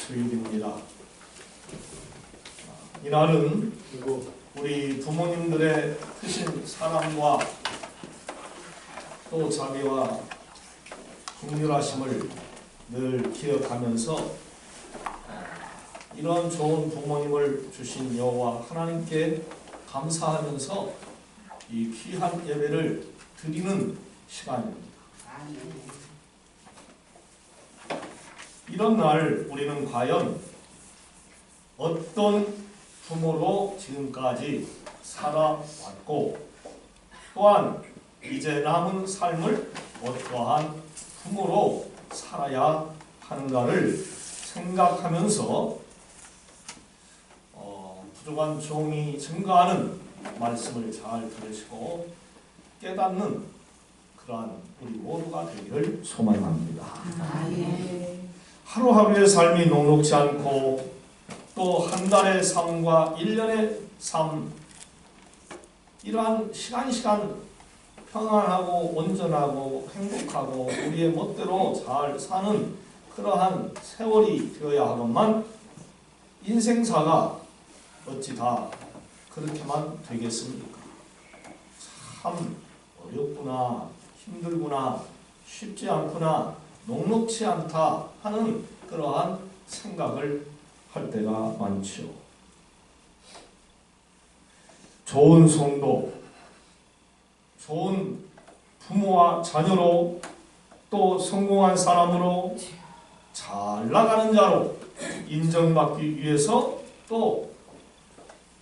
주일입니다. 이날은 우리 부모님들의 크신 사랑과 또 자비와 긍휼하심을 늘 기억하면서 이런 좋은 부모님을 주신 여호와 하나님께 감사하면서 이 귀한 예배를 드리는 시간입니다. 이런 날 우리는 과연 어떤 부모로 지금까지 살아왔고 또한 이제 남은 삶을 어떠한 부모로 살아야 하는가를 생각하면서 부족한 종이 증거하는 말씀을 잘 들으시고 깨닫는 그러한 우리 모두가 되기를 소망합니다. 하루하루의 삶이 녹록지 않고 또 한 달의 삶과 1년의 삶, 이러한 시간 평안하고 온전하고 행복하고 우리의 멋대로 잘 사는 그러한 세월이 되어야 하건만 인생사가 어찌 다 그렇게만 되겠습니까? 참 어렵구나, 힘들구나, 쉽지 않구나, 녹록지 않다 하는 그러한 생각을 할 때가 많죠. 좋은 성도, 좋은 부모와 자녀로 또 성공한 사람으로 잘 나가는 자로 인정받기 위해서 또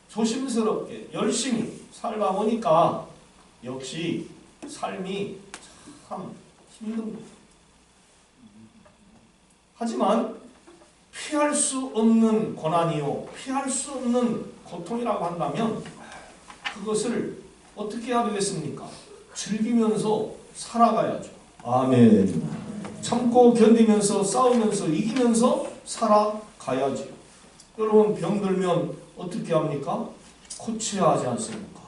조심스럽게 열심히 살다 보니까 역시 삶이 참 힘듭니다. 하지만 피할 수 없는 고난이요, 피할 수 없는 고통이라고 한다면 그것을 어떻게 해야 되겠습니까? 즐기면서 살아가야죠. 아멘. 참고 견디면서 싸우면서 이기면서 살아가야지. 여러분 병들면 어떻게 합니까? 고쳐야 하지 않습니까?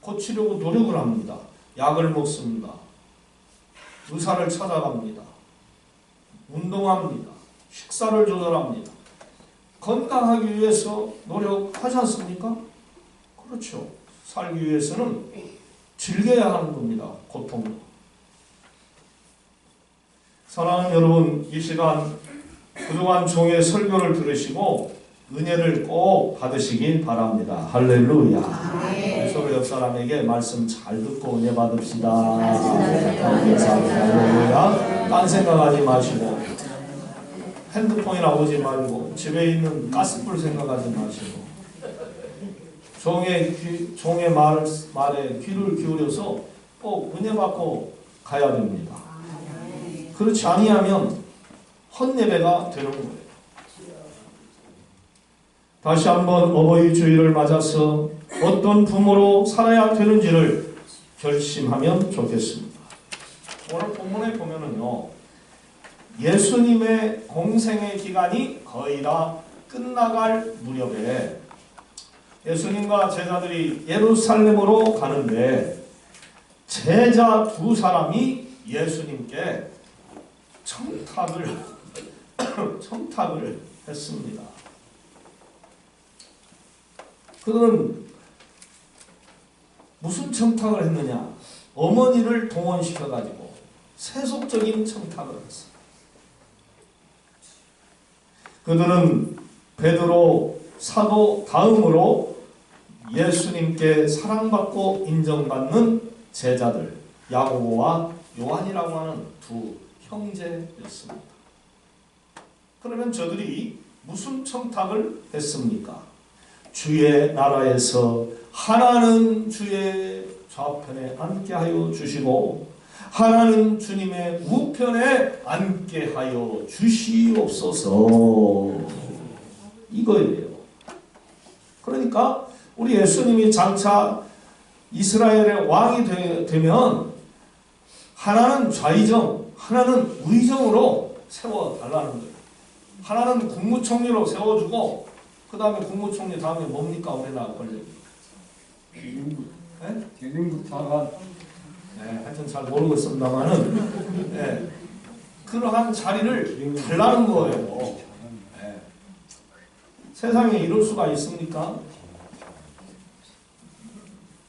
고치려고 노력을 합니다. 약을 먹습니다. 의사를 찾아갑니다. 운동합니다. 식사를 조절합니다. 건강하기 위해서 노력하지 않습니까? 그렇죠. 살기 위해서는 즐겨야 하는 겁니다. 고통도. 사랑하는 여러분, 이 시간 부족한 종의 설교를 들으시고 은혜를 꼭 받으시길 바랍니다. 할렐루야. 서로 옆 사람에게 말씀 잘 듣고 은혜 받읍시다. 할렐루야. 딴 생각하지 마시고 핸드폰이나 보지 말고 집에 있는 가스불 생각하지 마시고 종의 말에 귀를 기울여서 꼭 은혜 받고 가야 됩니다. 그렇지 아니하면 헛예배가 되는 거예요. 다시 한번 어버이 주일을 맞아서 어떤 부모로 살아야 되는지를 결심하면 좋겠습니다. 오늘 본문에 보면은요, 예수님의 공생의 기간이 거의 다 끝나갈 무렵에 예수님과 제자들이 예루살렘으로 가는데 제자 두 사람이 예수님께 청탁을 했습니다. 그들은 무슨 청탁을 했느냐? 어머니를 동원시켜가지고 세속적인 청탁을 했습니다. 그들은 베드로 사도 다음으로 예수님께 사랑받고 인정받는 제자들 야고보와 요한이라고 하는 두 형제였습니다. 그러면 저들이 무슨 청탁을 했습니까? 주의 나라에서 하나는 주의 좌편에 앉게 하여 주시고 하나는 주님의 우편에 앉게 하여 주시옵소서. 이거예요. 그러니까 우리 예수님이 장차 이스라엘의 왕이 되면 하나는 좌의정, 하나는 우의정으로 세워달라는 거예요. 하나는 국무총리로 세워주고 그 다음에 국무총리 다음에 뭡니까? 우리나라 권력이 대중국사관. 하여튼 잘 모르겠습니다만은 그러한 자리를 달라는 거예요. 세상에 이럴 수가 있습니까?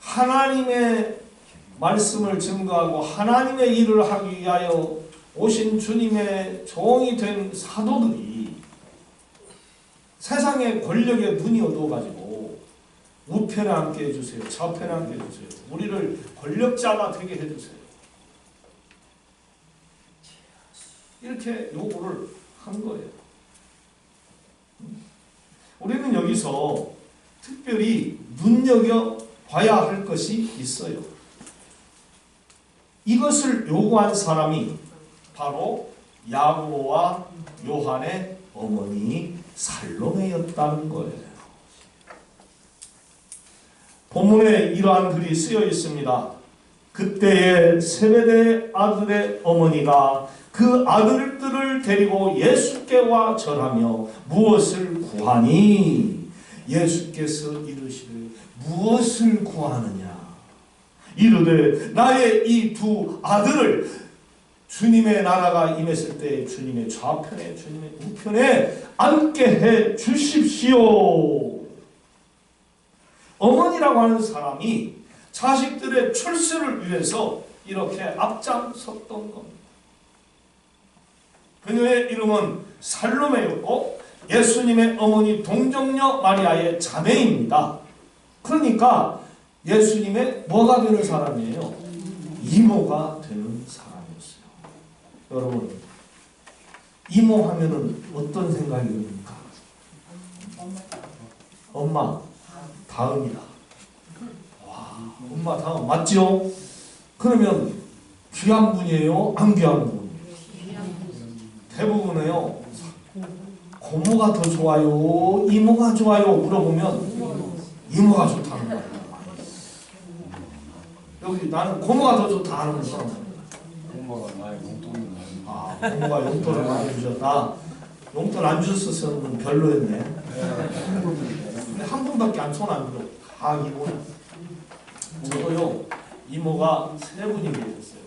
하나님의 말씀을 증거하고 하나님의 일을 하기 위하여 오신 주님의 종이 된 사도들이 세상의 권력에 눈이 어두워가지고 우편에 앉게 해주세요. 좌편에 앉게 해주세요. 우리를 권력자가 되게 해주세요. 이렇게 요구를 한 거예요. 우리는 여기서 특별히 눈여겨봐야 할 것이 있어요. 이것을 요구한 사람이 바로 야고보와 요한의 어머니 살로메였다는 거예요. 본문에 이러한 글이 쓰여 있습니다. 그때에 세베대 아들의 어머니가 그 아들들을 데리고 예수께 와 절하며 무엇을 구하니? 예수께서 이르시되 무엇을 구하느냐? 이르되 나의 이 두 아들을 주님의 나라가 임했을 때 주님의 좌편에 주님의 우편에 앉게 해 주십시오. 어머니라고 하는 사람이 자식들의 출세를 위해서 이렇게 앞장섰던 겁니다. 그녀의 이름은 살로메였고 예수님의 어머니 동정녀 마리아의 자매입니다. 그러니까 예수님의 뭐가 되는 사람이에요? 이모가 되는 사람이었어요. 여러분, 이모 하면은 어떤 생각이 듭니까? 엄마 다음이다. 와, 엄마 다음 맞죠? 그러면 귀한 분이에요? 안 귀한 분? 대부분은요, 고모가 더 좋아요? 이모가 좋아요? 물어보면 이모가 좋다는 거예요. 여기 나는 고모가 더 좋다 하는 사람. 고모가 나의 용돈을 많이. 아, 고모가 용돈을 많이 주셨다. 용돈 안 주셨으면 별로였네. 근데 한 분밖에 손 안 들어. 다 이모야. 저도요, 이모가 세 분이 계셨어요.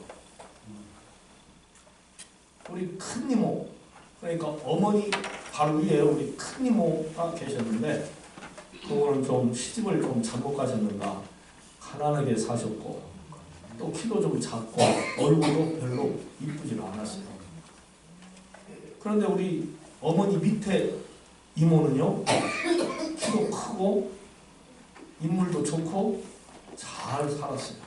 우리 큰 이모, 그러니까 어머니 바로 위에 우리 큰 이모가 계셨는데 그거는 좀 시집을 좀 잘못 가셨는가 가난하게 사셨고 또 키도 좀 작고 얼굴도 별로 이쁘지 않았어요. 그런데 우리 어머니 밑에 이모는요, 키도 크고 인물도 좋고 잘 살았어요.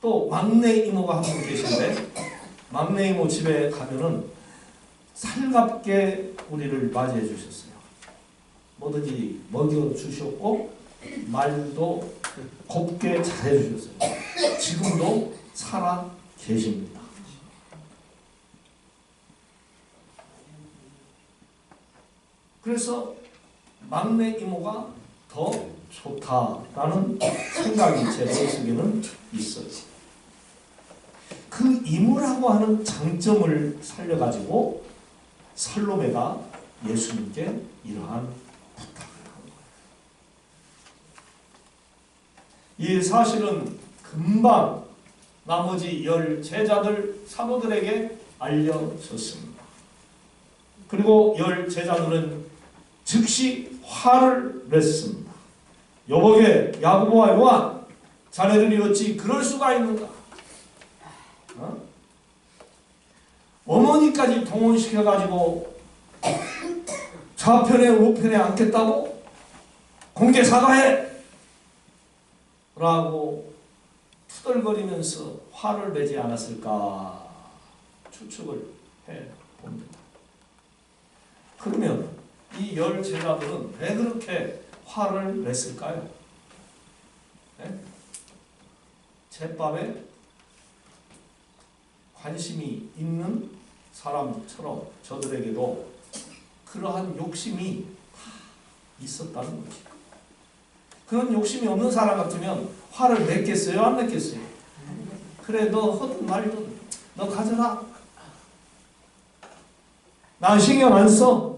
또 막내 이모가 한 분 계신데 막내 이모 집에 가면은 살갑게 우리를 맞이해 주셨어요. 뭐든지 먹여 주셨고 말도 곱게 잘해 주셨어요. 지금도 살아 계십니다. 그래서 막내 이모가 더 좋다라는 생각이 제 머릿속에는 있어요. 그 이모라고 하는 장점을 살려가지고 살로메가 예수님께 이러한 부탁을 한 거예요. 이 사실은 금방 나머지 10 제자들 사도들에게 알려졌습니다. 그리고 10 제자들은 즉시 화를 냈습니다. 여보게 야고보와 요한, 자네들이 어찌 그럴 수가 있는가? 어머니까지 동원시켜가지고 좌편에 우편에 앉겠다고? 공개 사과해! 라고 투덜거리면서 화를 내지 않았을까 추측을 해봅니다. 그러면 이 10 제자들은 왜 그렇게 화를 냈을까요? 네? 제밥에 관심이 있는 사람처럼 저들에게도 그러한 욕심이 있었다는 거죠. 그런 욕심이 없는 사람 같으면 화를 냈겠어요? 안 냈겠어요? 그래, 너 허든 말든 너 가져라. 난 신경 안 써.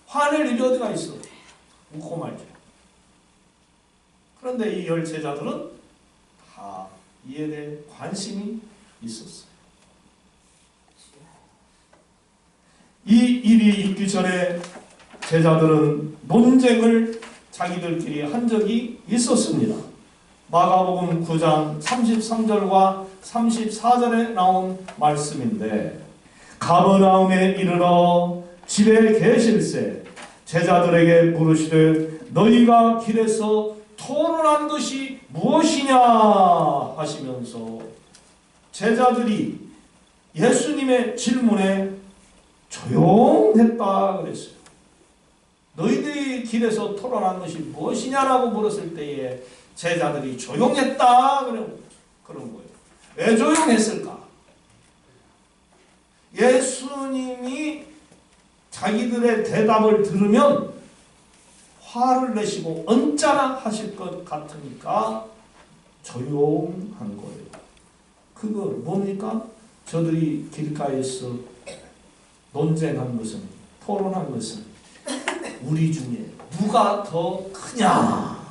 화낼 일이 어디가 있어? 웃고 말죠. 그런데 이 10 제자들은 다 이에 대해 관심이 있었어요. 이 일이 있기 전에 제자들은 논쟁을 자기들끼리 한 적이 있었습니다. 마가복음 9장 33절과 34절에 나온 말씀인데, 가버나움에 이르러 집에 계실새 제자들에게 물으시되 너희가 길에서 토론한 것이 무엇이냐 하시면서 제자들이 예수님의 질문에 조용했다 그랬어요. 너희들이 길에서 토론한 것이 무엇이냐라고 물었을 때에 제자들이 조용했다 그런 거예요. 왜 조용했을까? 예수님이 자기들의 대답을 들으면 화를 내시고 언짢아 하실 것 같으니까 조용한 거예요. 그걸 뭡니까? 저들이 길가에서 논쟁한 것은, 토론한 것은 우리 중에 누가 더 크냐,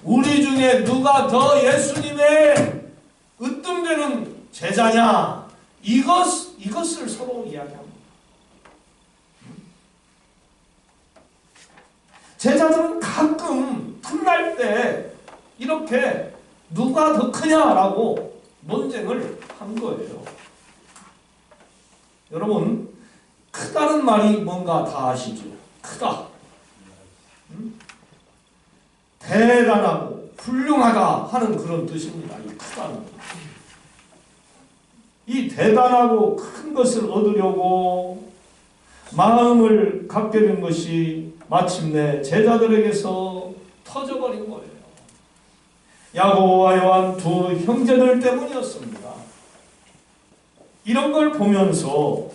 우리 중에 누가 더 예수님의 으뜸되는 제자냐, 이것을 서로 이야기합니다. 제자들은 가끔 틈날 때 이렇게 누가 더 크냐라고 논쟁을 한 거예요. 여러분, 크다는 말이 뭔가 다 아시죠? 크다. 대단하고 훌륭하다 하는 그런 뜻입니다. 이 크다는. 이 대단하고 큰 것을 얻으려고 마음을 갖게 된 것이 마침내 제자들에게서 터져버린 거예요. 야고보와 요한 두 형제들 때문이었습니다. 이런 걸 보면서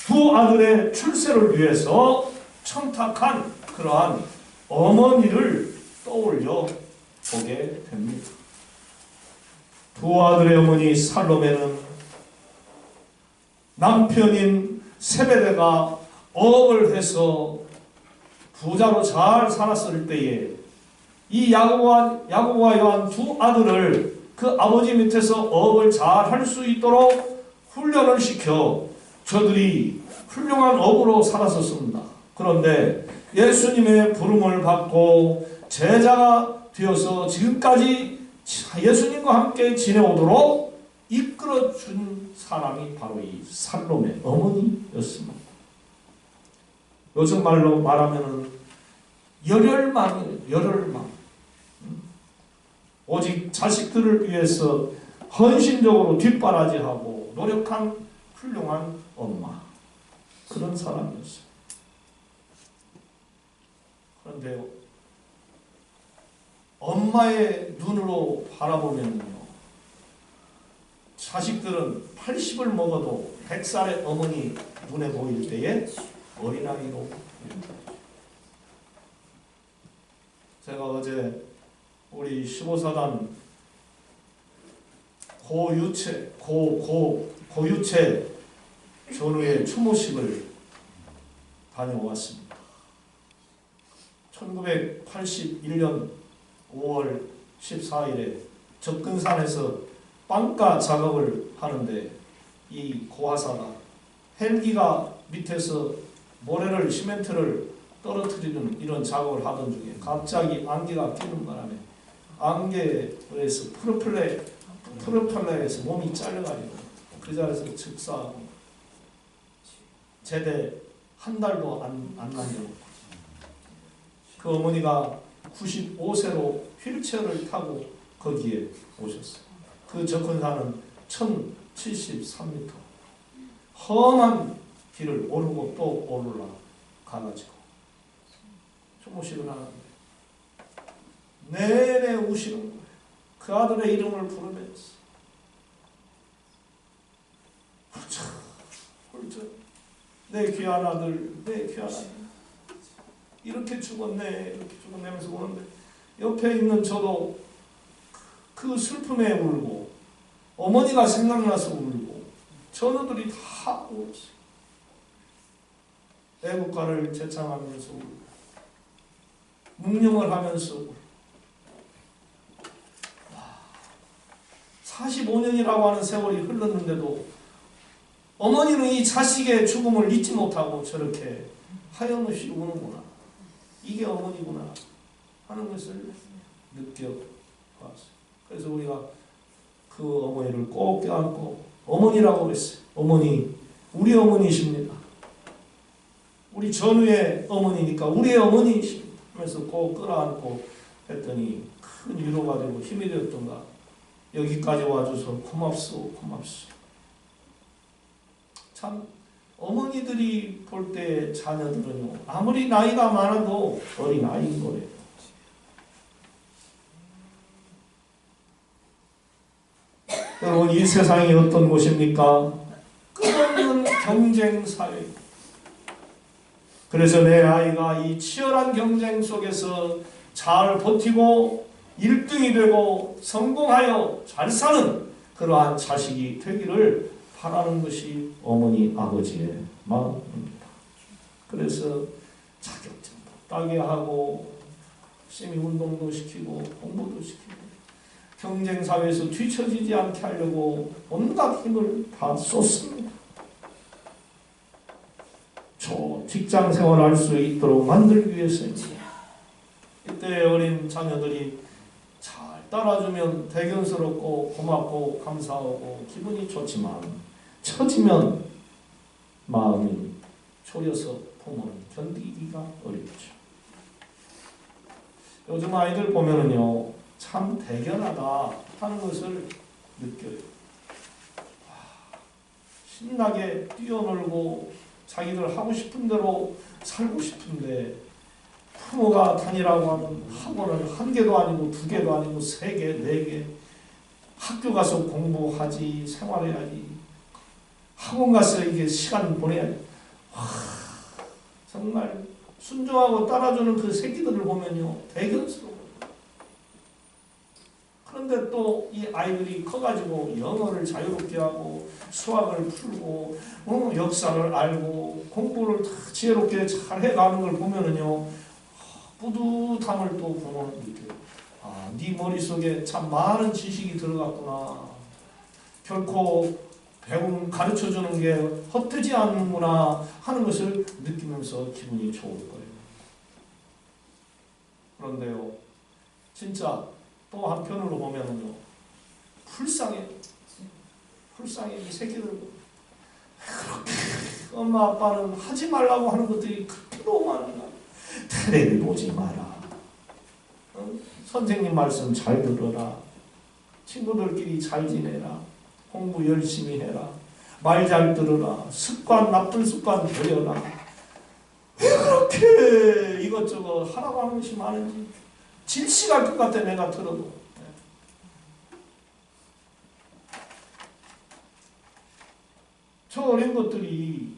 두 아들의 출세를 위해서 청탁한 그러한 어머니를 떠올려 보게 됩니다. 두 아들의 어머니 살로메는 남편인 세베대가 어업을 해서 부자로 잘 살았을 때에 이 야고보와 요한 두 아들을 그 아버지 밑에서 어업을 잘 할 수 있도록 훈련을 시켜 저들이 훌륭한 어부로 살았었습니다. 그런데 예수님의 부름을 받고 제자가 되어서 지금까지 예수님과 함께 지내오도록 이끌어준 사람이 바로 이 살로메 어머니였습니다. 요즘 말로 말하면 열혈망이에요. 열혈망. 오직 자식들을 위해서 헌신적으로 뒷바라지하고 노력한 훌륭한 엄마, 그런 사람이었어요. 그런데 엄마의 눈으로 바라보면요, 자식들은 80을 먹어도 100살의 어머니 눈에 보일 때에 어린아이로. 제가 어제 우리 15사단 고유체 전후의 추모식을 다녀왔습니다. 1981년 5월 14일에 접근산에서 빵가 작업을 하는데 이 고화사가 헬기가 밑에서 모래를 시멘트를 떨어뜨리는 이런 작업을 하던 중에 갑자기 안개가 끼는 바람에 안개에서 프로펠러에서 몸이 잘려가지고 그 자리에서 즉사하고 제대 한 달도 안 남겨놓고 그 어머니가 95세로 휠체어를 타고 거기에 오셨어요. 그 접근산은 1073m 험한 길을 오르고 또 올라가가지고 추모식을 하는데 내내 우시는 거예요. 그 아들의 이름을 부르면서 훌쩍 내 귀한 아들, 내 귀한 아들 이렇게 죽었네, 이렇게 죽었네면서 오는데 옆에 있는 저도 그 슬픔에 울고 어머니가 생각나서 울고 전우들이 다 울었어요. 애국가를 제창하면서 울고 묵념을 하면서 울고 45년이라고 하는 세월이 흘렀는데도 어머니는 이 자식의 죽음을 잊지 못하고 저렇게 하염없이 우는구나. 이게 어머니구나 하는 것을 느껴봤어요. 그래서 우리가 그 어머니를 꼭 껴안고 어머니라고 했어요. 어머니, 우리 어머니십니다. 우리 전우의 어머니니까 우리의 어머니십니다. 하면서 꼭 끌어안고 했더니 큰 위로가 되고 힘이 되었던가. 여기까지 와줘서 고맙소, 고맙소. 참 어머니들이 볼 때 자녀들은요, 아무리 나이가 많아도 어린아이인 거예요. 여러분, 이 세상이 어떤 곳입니까? 끝없는 경쟁사회. 그래서 내 아이가 이 치열한 경쟁 속에서 잘 버티고 1등이 되고 성공하여 잘 사는 그러한 자식이 되기를 바라는 것이 어머니 아버지의 마음입니다. 그래서 자격증도 따게 하고 열심히 운동도 시키고 공부도 시키고 경쟁사회에서 뒤처지지 않게 하려고 온갖 힘을 다 쏟습니다. 직장 생활할 수 있도록 만들기 위해서입니다. 이때 어린 자녀들이 잘 따라주면 대견스럽고 고맙고 감사하고 기분이 좋지만 처지면 마음이 졸여서 부모는 견디기가 어렵죠. 요즘 아이들 보면은요, 참 대견하다 하는 것을 느껴요. 신나게 뛰어놀고 자기들 하고 싶은 대로 살고 싶은데 부모가 다니라고 하는 학원을 1개도 아니고 2개도 아니고 3개, 4개 학교 가서 공부하지, 생활해야지, 학원 가서 이게 시간 보내야지. 정말 순종하고 따라주는 그 새끼들을 보면요, 대견스러워요. 그런데 또 이 아이들이 커가지고 영어를 자유롭게 하고 수학을 풀고 역사를 알고 공부를 다 지혜롭게 잘 해가는 걸 보면은요, 뿌듯함을 또 부모는 느껴요. 아, 네 머릿속에 참 많은 지식이 들어갔구나. 결코 가르쳐주는 게 헛되지 않는구나 하는 것을 느끼면서 기분이 좋을 거예요. 그런데요, 진짜 또 한편으로 보면은요, 불쌍해. 이 새끼들. 그렇게 엄마 아빠는 하지 말라고 하는 것들이 그토록 많은가. 텔레비 보지 마라. 선생님 말씀 잘 들어라. 친구들끼리 잘 지내라. 공부 열심히 해라. 말 잘 들어라. 나쁜 습관 버려라. 왜 그렇게 이것저것 하라고 하는 것이 많은지 질식할 것 같아, 내가 들어도. 저 어린 것들이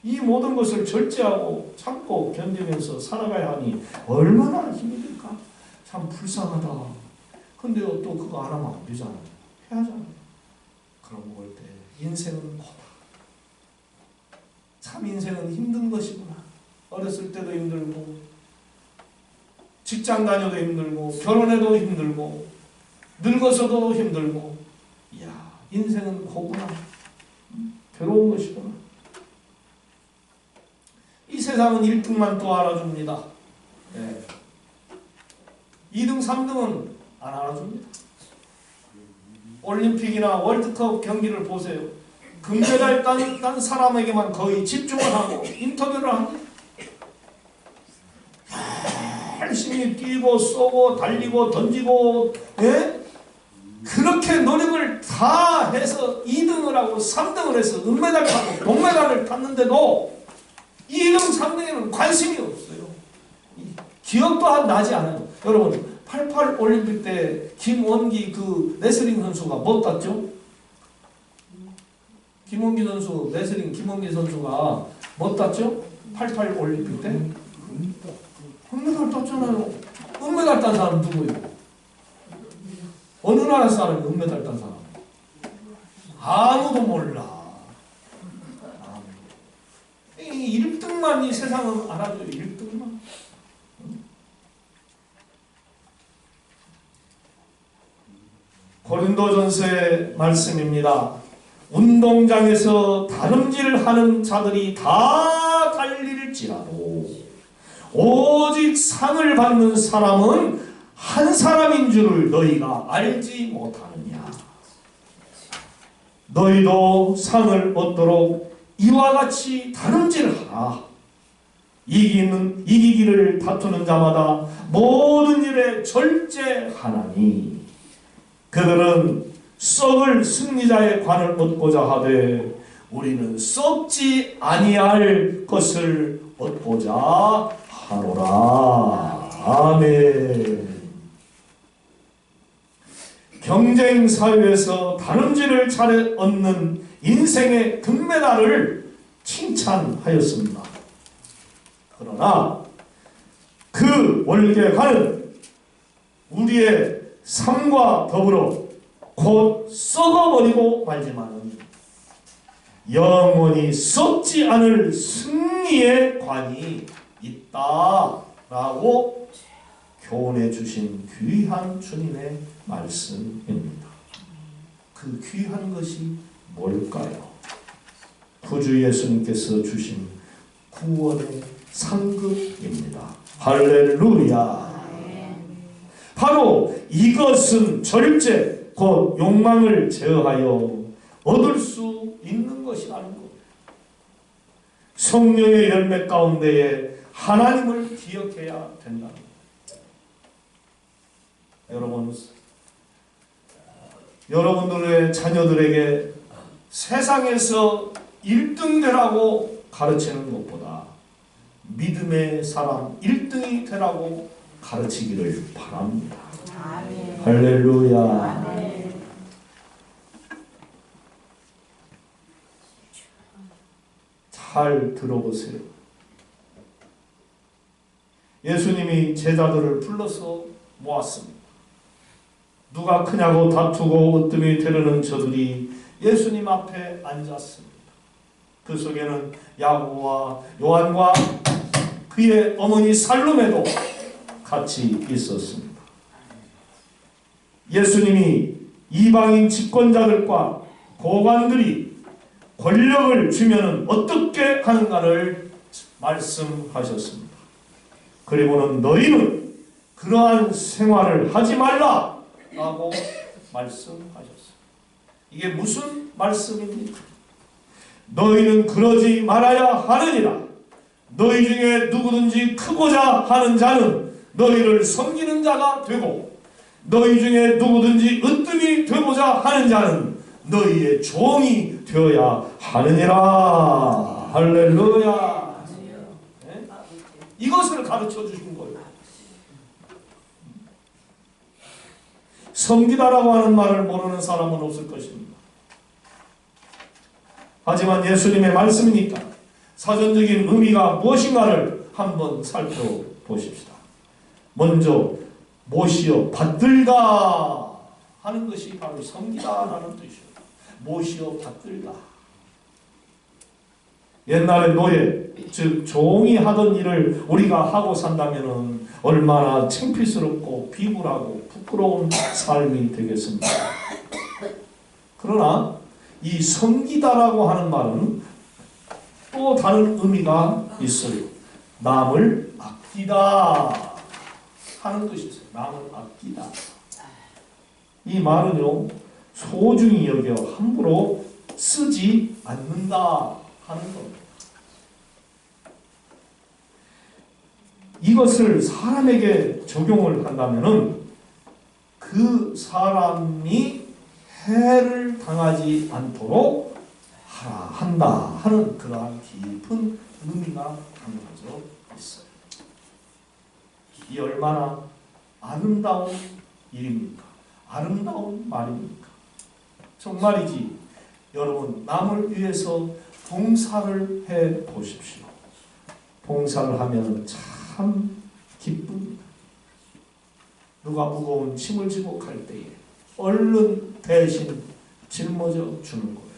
이 모든 것을 절제하고 참고 견디면서 살아가야 하니 얼마나 힘이 들까? 참 불쌍하다. 근데 또 그거 안 하면 안 되잖아요. 해야 하잖아요. 그런 거 볼 때 인생은 고다. 참 인생은 힘든 것이구나. 어렸을 때도 힘들고 직장 다녀도 힘들고 결혼해도 힘들고 늙어서도 힘들고, 이야, 인생은 고구나. 괴로운 것이구나. 이 세상은 1등만 또 알아줍니다. 네. 2등, 3등은 안 알아줍니다. 올림픽이나 월드컵 경기를 보세요. 금메달 딴 사람에게만 거의 집중을 하고 인터뷰를 합니다. 열심히 뛰고 쏘고 달리고 던지고, 예? 그렇게 노력을 다 해서 2등을 하고 3등을 해서 은메달 타고 동메달을 탔는데도 2등, 3등에는 관심이 없어요. 기억도 나지 않아요. 여러분, 88 올림픽 때 김원기 그 레슬링 선수가 뭐 땄죠? 김원기 선수, 레슬링 김원기 선수가 뭐 땄죠? 88 올림픽 때? 은메달 땄잖아요. 은메달 딴 사람 누구예요? 어느 나라 사람이 은메달 딴 사람? 아무도 몰라. 이 1등만 이 세상은 알아줘요. 1등만. 고린도전서의 말씀입니다. 운동장에서 다름질하는 자들이 다 달릴지라도 오직 상을 받는 사람은 한 사람인 줄을 너희가 알지 못하느냐. 너희도 상을 얻도록 이와 같이 다름질하라. 이기기를 다투는 자마다 모든 일에 절제하나니 그들은 썩을 승리자의 관을 얻고자 하되 우리는 썩지 아니할 것을 얻고자 하노라. 아멘. 경쟁 사회에서 다름질을 잘해 얻는 인생의 금메달을 칭찬하였습니다. 그러나 그 월계관은 우리의 삶과 더불어 곧 썩어버리고 말지만은 영원히 썩지 않을 승리의 관이 있다라고 교훈해 주신 귀한 주님의 말씀입니다. 그 귀한 것이 뭘까요? 구주 예수님께서 주신 구원의 상급입니다. 할렐루야. 바로 이것은 절제 곧 욕망을 제어하여 얻을 수 있는 것이라는 것. 성령의 열매 가운데에 하나님을 기억해야 된다. 여러분들의 자녀들에게 세상에서 1등 되라고 가르치는 것보다 믿음의 사람 1등이 되라고 가르치기를 바랍니다. 아멘. 할렐루야. 아멘. 잘 들어보세요. 예수님이 제자들을 불러서 모았습니다. 누가 크냐고 다투고 으뜸이 되려는 저들이 예수님 앞에 앉았습니다. 그 속에는 야고보와 요한과 그의 어머니 살로메도 같이 있었습니다. 예수님이 이방인 집권자들과 고관들이 권력을 주면은 어떻게 하는가를 말씀하셨습니다. 그리고는 너희는 그러한 생활을 하지 말라라고 말씀하셨습니다. 이게 무슨 말씀입니까? 너희는 그러지 말아야 하느니라. 너희 중에 누구든지 크고자 하는 자는 너희를 섬기는 자가 되고 너희 중에 누구든지 으뜸이 되고자 하는 자는 너희의 종이 되어야 하느니라. 할렐루야. 네? 이것을 가르쳐 주신 거예요. 섬기다라고 하는 말을 모르는 사람은 없을 것입니다. 하지만 예수님의 말씀이니까 사전적인 의미가 무엇인가를 한번 살펴보십시다. 먼저 모시어 받들다 하는 것이 바로 섬기다라는 뜻이에요. 모시어 받들다. 옛날에 노예, 즉 종이 하던 일을 우리가 하고 산다면 얼마나 창피스럽고 비굴하고 부끄러운 삶이 되겠습니까? 그러나 이 섬기다라고 하는 말은 또 다른 의미가 있어요. 남을 아끼다 하는 것이 있어요. 남을 아끼다. 이 말은요, 소중히 여겨 함부로 쓰지 않는다 하는 겁니다. 이것을 사람에게 적용을 한다면은 그 사람이 해를 당하지 않도록 한다 하는 그러한 깊은 의미가 담겨져 있어요. 이 얼마나 아름다운 일입니까? 아름다운 말입니까? 정말이지. 여러분, 남을 위해서 봉사를 해 보십시오. 봉사를 하면 참 기쁩니다. 누가 무거운 짐을 지고 갈 때에 얼른 대신 짊어져 주는 거예요.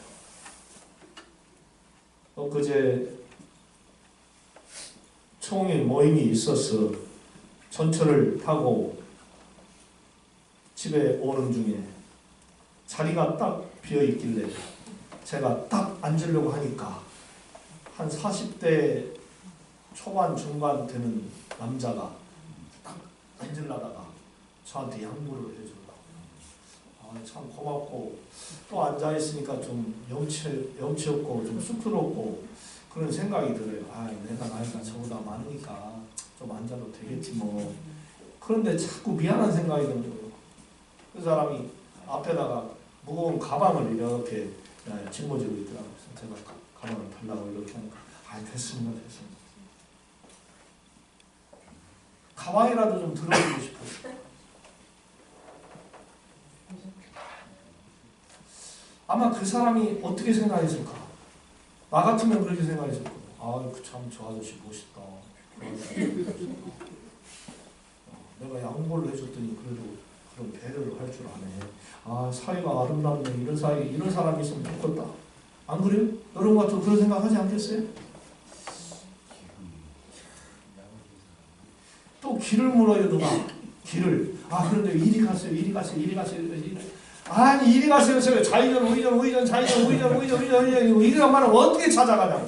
엊그제 총회 모임이 있어서 전철을 타고 집에 오는 중에 자리가 딱 비어 있길래 제가 딱 앉으려고 하니까 한 40대 초반 중반 되는 남자가 딱 앉으려다가 저한테 양보를 해준다고. 참 고맙고, 또 앉아있으니까 좀 염치 없고 좀 쑥스럽고 그런 생각이 들어요. 내가 나이가 저보다 많으니까 좀 앉아도 되겠지 뭐. 그런데 자꾸 미안한 생각이 드는 거예요. 그 사람이 앞에다가 무거운 가방을 이렇게 짊어지고 있더라고요. 제가 가방을 달라고 이렇게 하니까 됐습니다. 가방이라도 좀 들어주고 싶었어요. 아마 그 사람이 어떻게 생각했을까? 나 같으면 그렇게 생각했을 거예요. 참 저 아저씨 멋있다. 내가 양보를 해줬더니 그래도 그런 배려를 할 줄 아네. 사이가 아름답네. 이런 사람이 있으면 좋겠다. 안 그래요? 여러분 같은 그런 생각하지 않겠어요? 또 길을 물어요, 누가. 길을. 그런데 이리 가세요. 이리 가세요. 아니, 이리 가세요. 좌회전, 우회전, 좌회전, 우회전. 이런 말은 어떻게 찾아가냐고.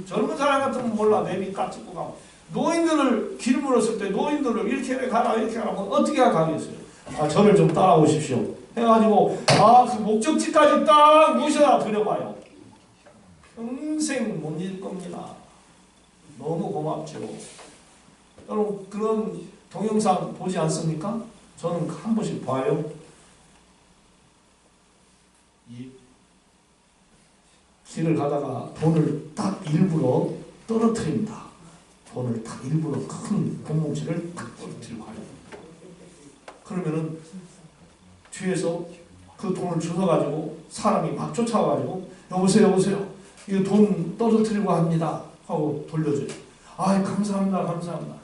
젊은 사람 같으면 몰라. 내비 딱 찍고 가고. 노인들을 길 물었을 때 노인들을 이렇게 가라, 이렇게 가라. 어떻게 가겠어요? 저를 좀 따라오십시오. 해가지고, 그 목적지까지 딱 모셔다 드려봐요. 평생 못 잊을 겁니다. 너무 고맙죠. 여러분, 그런 동영상 보지 않습니까? 저는 한 번씩 봐요. 이 길을 가다가 돈을 딱 일부러 떨어뜨립니다. 돈을 딱 일부러 큰 돈뭉치를 딱 떨어뜨리고 가요. 그러면은 뒤에서 그 돈을 주워가지고 사람이 막 쫓아와가지고 여보세요. 이거 돈 떨어뜨리고 합니다. 하고 돌려줘요. 감사합니다.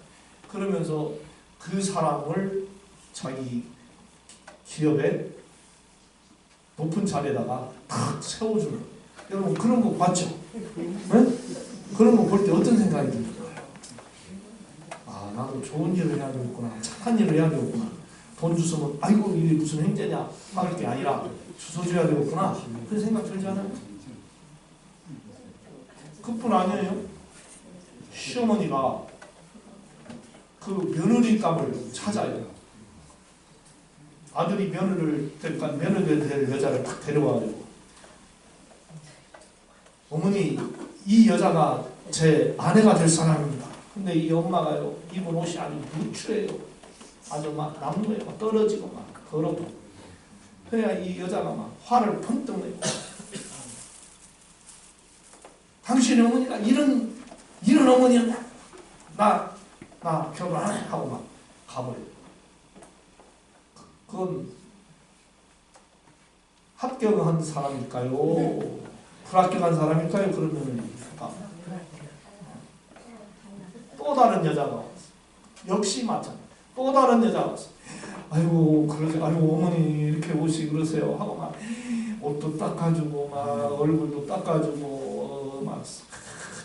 그러면서 그 사람을 자기 기업의 높은 자리에다가 탁 세워주는 거예요. 여러분 그런 거 봤죠? 네? 그런 거 볼 때 어떤 생각이 들까요? 나도 좋은 일을 해야 되겠구나. 착한 일을 해야 되겠구나. 돈 주시면 이게 무슨 행제냐 할 게 아니라 주워줘야 되겠구나. 그런 생각 들지 않아요? 그뿐 아니에요. 시어머니가 그 며느리감을 찾아요. 아들이 며느리를 될 여자를 딱 데려와가지고, 어머니, 이 여자가 제 아내가 될 사람입니다. 근데 이 엄마가요, 입은 옷이 아주 누추해요. 아주 막 나무에 막 떨어지고 막 더럽고. 그래야 이 여자가 막 화를 펑떡 내고, 당신의 어머니가 이런 어머니였냐? 나 결혼 안 해. 하고 막 가버려요. 그건 합격한 사람일까요? 불합격한 사람일까요? 그러면 또 다른 여자가 왔어. 역시 마찬가지. 또 다른 여자가 왔어. 어머니 이렇게 옷이 그러세요. 하고 막 옷도 닦아주고 막 얼굴도 닦아주고 막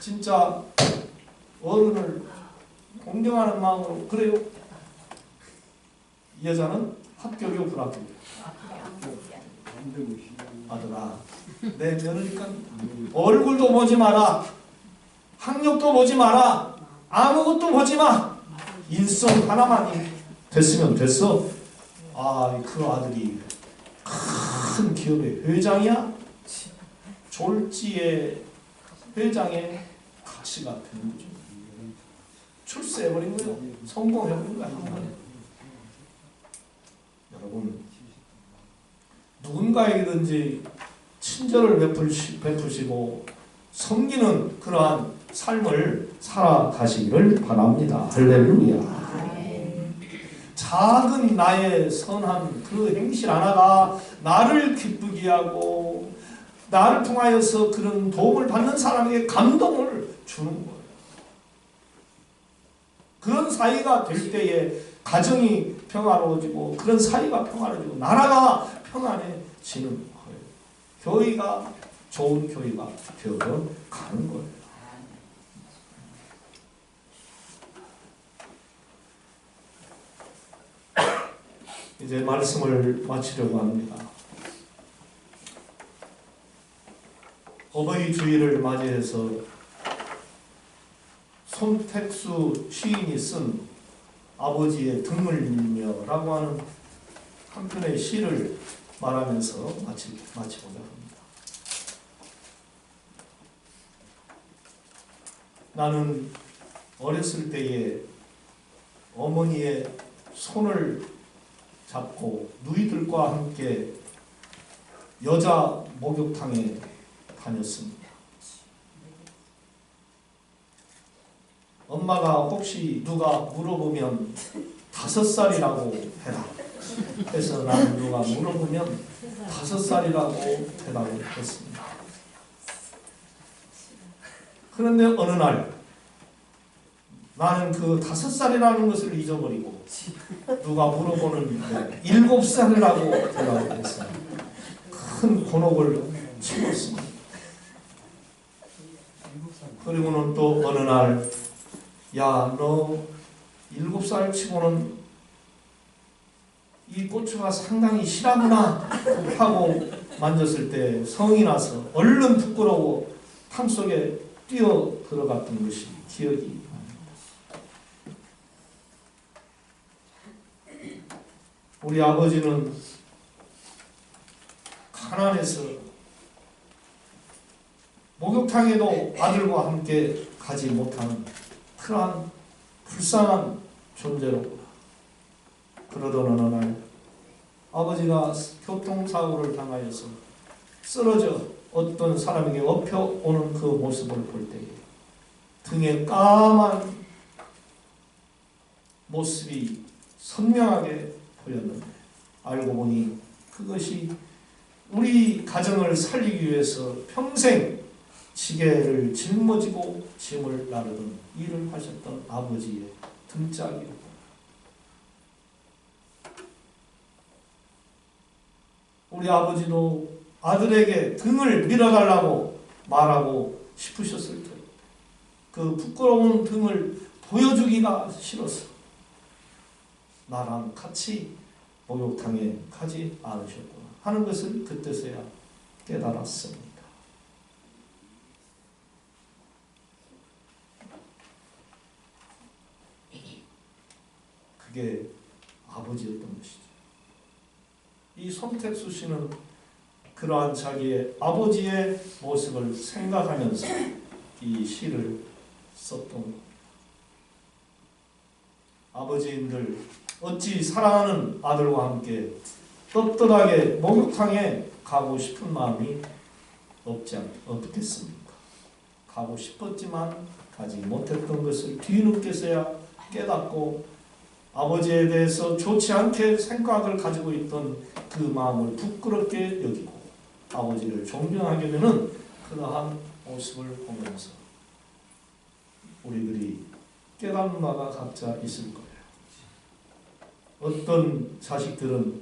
진짜 어른을 공경하는 마음으로. 그래요. 이 여자는 합격이요, 불합격이요? 아들아, 내 며느리니까 얼굴도 보지 마라, 학력도 보지 마라, 아무것도 보지 마. 인성 하나만 됐으면 됐어. 그 아들이 큰 기업의 회장이야? 졸지의 회장의 가치가 되는 거죠. 출세해버린 거예요. 성공해버린 거야. 여러분, 누군가에게든지 친절을 베푸시고 섬기는 그러한 삶을 살아가시기를 바랍니다. 할렐루야. 작은 나의 선한 그 행실 하나가 나를 기쁘게 하고 나를 통하여서 그런 도움을 받는 사람에게 감동을 주는 거예요. 그런 사이가 될 때에 가정이 평화로워지고, 그런 사이가 평화로워지고, 나라가 평안해지는 거예요. 교회가 좋은 교회가 되어가는 거예요. 이제 말씀을 마치려고 합니다. 어버이 주일을 맞이해서 손택수 시인이 쓴 아버지의 등을 밀며 라고 하는 한 편의 시를 말하면서 마치고자 합니다. 나는 어렸을 때에 어머니의 손을 잡고 누이들과 함께 여자 목욕탕에 다녔습니다. 엄마가 혹시 누가 물어보면 5살이라고 해라 해서 나는 누가 물어보면 5살이라고 대답을 했습니다. 그런데 어느 날 나는 그 5살이라는 것을 잊어버리고 누가 물어보는 7살이라고 대답을 했어요. 큰 곤혹을 치렀습니다. 그리고는 또 어느 날 야, 너 7살 치고는 이 고추가 상당히 실하구나 하고 만졌을 때 성이 나서 얼른 부끄러워 탕 속에 뛰어 들어갔던 것이 기억이 납니다. 우리 아버지는 가난해서 목욕탕에도 아들과 함께 가지 못하는 그러한 불쌍한 존재로 그러던 어느 날 아버지가 교통사고를 당하여서 쓰러져 어떤 사람에게 업혀오는 그 모습을 볼 때에 등에 까만 모습이 선명하게 보였는데 알고 보니 그것이 우리 가정을 살리기 위해서 평생 지게를 짊어지고 짐을 나르던 일을 하셨던 아버지의 등짝이었다. 우리 아버지도 아들에게 등을 밀어달라고 말하고 싶으셨을 때 그 부끄러운 등을 보여주기가 싫어서 나랑 같이 목욕탕에 가지 않으셨구나 하는 것을 그때서야 깨달았습니다. 그게 아버지였던 것이죠. 이 손택수 씨는 그러한 자기의 아버지의 모습을 생각하면서 이 시를 썼던 겁니다. 아버지인들 어찌 사랑하는 아들과 함께 떳떳하게 목욕탕에 가고 싶은 마음이 없겠습니까? 가고 싶었지만 가지 못했던 것을 뒤늦게서야 깨닫고 아버지에 대해서 좋지 않게 생각을 가지고 있던 그 마음을 부끄럽게 여기고 아버지를 존경하게 되는 그러한 모습을 보면서 우리들이 깨닫는 바가 각자 있을 거예요. 어떤 자식들은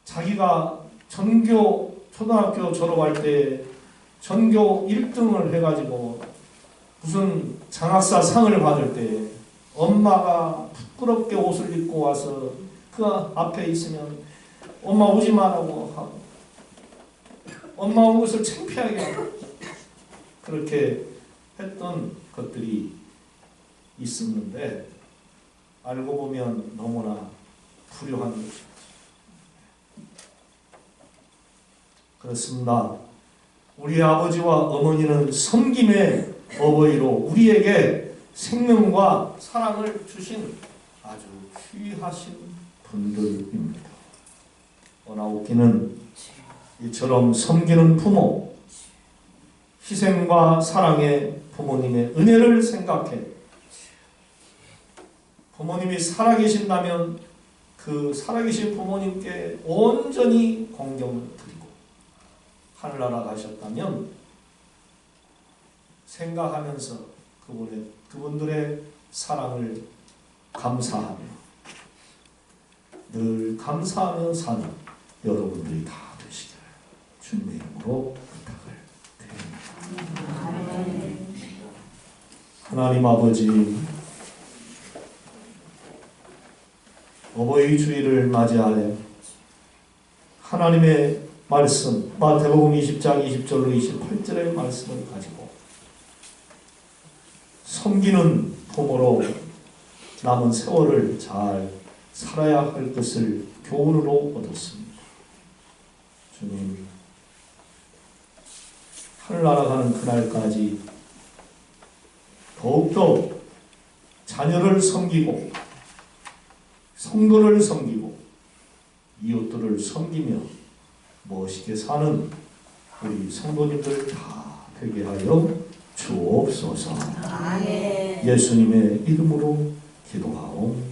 자기가 초등학교 졸업할 때 전교 1등을 해가지고 무슨 장학사 상을 받을 때 엄마가 부끄럽게 옷을 입고 와서 그 앞에 있으면 엄마 오지 마라고 하고 엄마 온 것을 창피하게 하고 그렇게 했던 것들이 있었는데 알고 보면 너무나 불효한 것이죠. 그렇습니다. 우리 아버지와 어머니는 섬김의 어버이로 우리에게 생명과 사랑을 주신 아주 귀하신 분들입니다. 그러나 웃기는 이처럼 섬기는 부모, 희생과 사랑의 부모님의 은혜를 생각해 부모님이 살아계신다면 그 살아계신 부모님께 온전히 공경을 드리고 하늘나라 가셨다면 생각하면서 그분들의 사랑을 감사하며 늘 감사하며 사는 여러분들이 다 되시기를 주님의 이름으로 부탁을 드립니다. 하나님 아버지, 어버이 주일을 맞이하여 하나님의 말씀 마태복음 20장 20절로 28절의 말씀을 가지고 섬기는 품으로 남은 세월을 잘 살아야 할 것을 교훈으로 얻었습니다. 주님, 하늘나라 가는 그날까지 더욱더 자녀를 섬기고 성도를 섬기고 이웃들을 섬기며 멋있게 사는 우리 성도님들 다 되게 하여 주옵소서. 아멘. 예수님의 이름으로 기도하옵나이다.